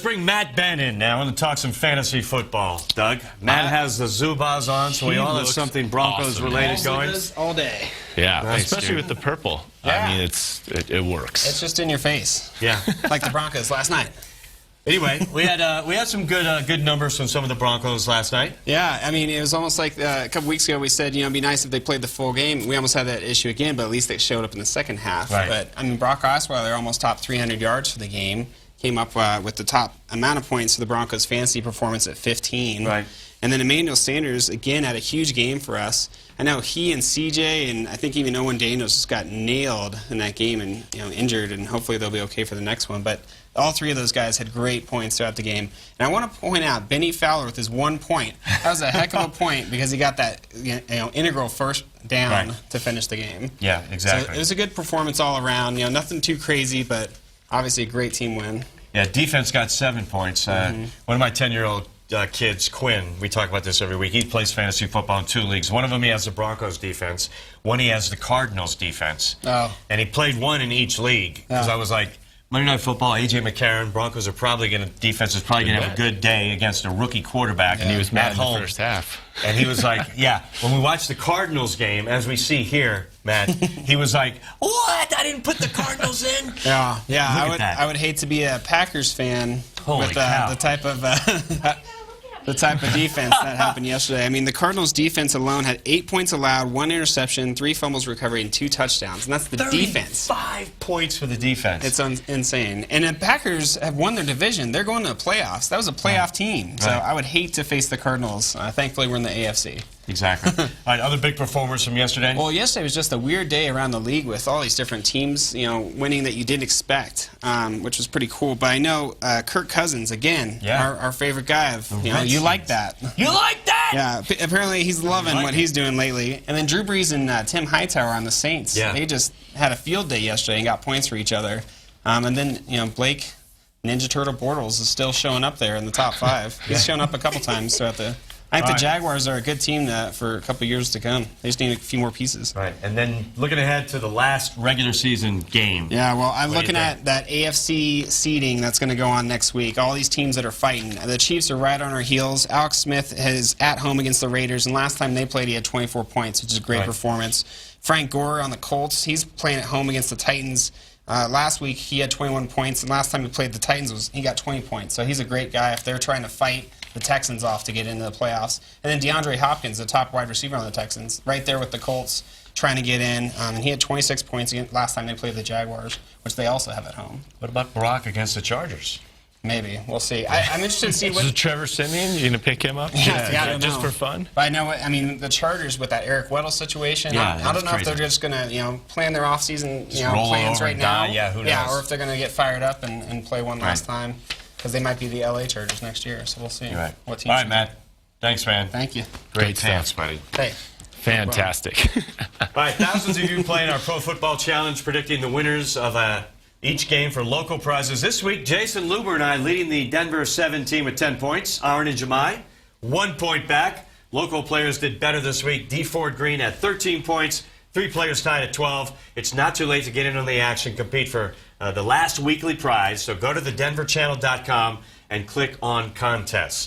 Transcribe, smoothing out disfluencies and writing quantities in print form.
bring Matt Benn in now and talk some fantasy football. Doug, Matt has the Zubaz on, so we all have something Broncos related going. All day. Yeah, Nice, especially dude. with the purple. Yeah. I mean, it works. It's just in your face. Yeah. Like the Broncos last night. Anyway, we had some good numbers from some of the Broncos last night. Yeah, I mean, it was almost like a couple weeks ago we said, it'd be nice if they played the full game. We almost had that issue again, but at least they showed up in the second half. Right. But, I mean, Brock Osweiler almost topped 300 yards for the game. Came up with the top amount of points for the Broncos' fantasy performance at 15. Right. And then Emmanuel Sanders, again, had a huge game for us. I know he and CJ and I think even Owen Daniels just got nailed in that game and injured, and hopefully they'll be okay for the next one. But all three of those guys had great points throughout the game. And I want to point out Benny Fowler with his 1 point. That was a heck of a point because he got that integral first down to finish the game. Yeah, exactly. So it was a good performance all around. Nothing too crazy, but obviously a great team win. Yeah, defense got 7 points. One of my 10-year-old kids, Quinn, we talk about this every week. He plays fantasy football in 2 leagues. One of them he has the Broncos defense. One he has the Cardinals defense. Oh. And he played one in each league. Because I was like, Monday Night Football, A.J. McCarron, Broncos are probably going to, defense is probably going to have a good day against a rookie quarterback. And he was mad at in home. the first half. And he was like, yeah, when we watched the Cardinals game, as we see here, Matt, he was like, what? I didn't put the Cardinals in? Yeah, Look at that. I would hate to be a Packers fan Holy with cow. the type of the type of defense that happened yesterday. I mean, the Cardinals defense alone had 8 points allowed, 1 interception, 3 fumbles recovered, and 2 touchdowns. And that's the defense. 5 points for the defense. It's insane. And the Packers have won their division. They're going to the playoffs. That was a playoff team. So I would hate to face the Cardinals. Thankfully, we're in the AFC. Exactly. All right, other big performers from yesterday? Well, yesterday was just a weird day around the league with all these different teams, winning that you didn't expect, which was pretty cool. But I know Kirk Cousins, again, our favorite guy. You like that. You like that? Yeah, apparently he's loving what he's doing lately. And then Drew Brees and Tim Hightower on the Saints. Yeah. They just had a field day yesterday and got points for each other. And then, Blake Ninja Turtle Bortles is still showing up there in the top 5. He's shown up a couple times throughout the... I think the Jaguars are a good team for a couple of years to come. They just need a few more pieces. Right, and then looking ahead to the last regular season game. Yeah, well, I'm looking at that AFC seeding that's going to go on next week. All these teams that are fighting. The Chiefs are right on our heels. Alex Smith is at home against the Raiders, and last time they played, he had 24 points, which is a great performance. Frank Gore on the Colts, he's playing at home against the Titans. Last week, he had 21 points, and last time he played the Titans, he got 20 points. So he's a great guy if they're trying to fight the Texans off to get into the playoffs. And then DeAndre Hopkins, the top wide receiver on the Texans, right there with the Colts trying to get in. And he had 26 points last time they played the Jaguars, which they also have at home. What about Brock against the Chargers? Maybe. We'll see. I'm interested to see what... So Trevor Siemian, you going to pick him up? Yeah, just for fun? But I know what, the Chargers with that Eric Weddle situation, I don't know if they're just going to, plan their offseason, plans right now. Yeah, who knows? Yeah, or if they're going to get fired up and play one last time. Because they might be the LA Chargers next year, so we'll see. What team. All right, Matt. Thanks, man. Thank you. Great chance, buddy. Hey. Fantastic. All right, thousands of you playing our Pro Football Challenge, predicting the winners of each game for local prizes. This week, Jason Luber and I leading the Denver 7 team with 10 points. Aaron and Jemai, 1 point back. Local players did better this week. D. Ford Green at 13 points. 3 players tied at 12. It's not too late to get in on the action, compete for the last weekly prize. So go to thedenverchannel.com and click on contests.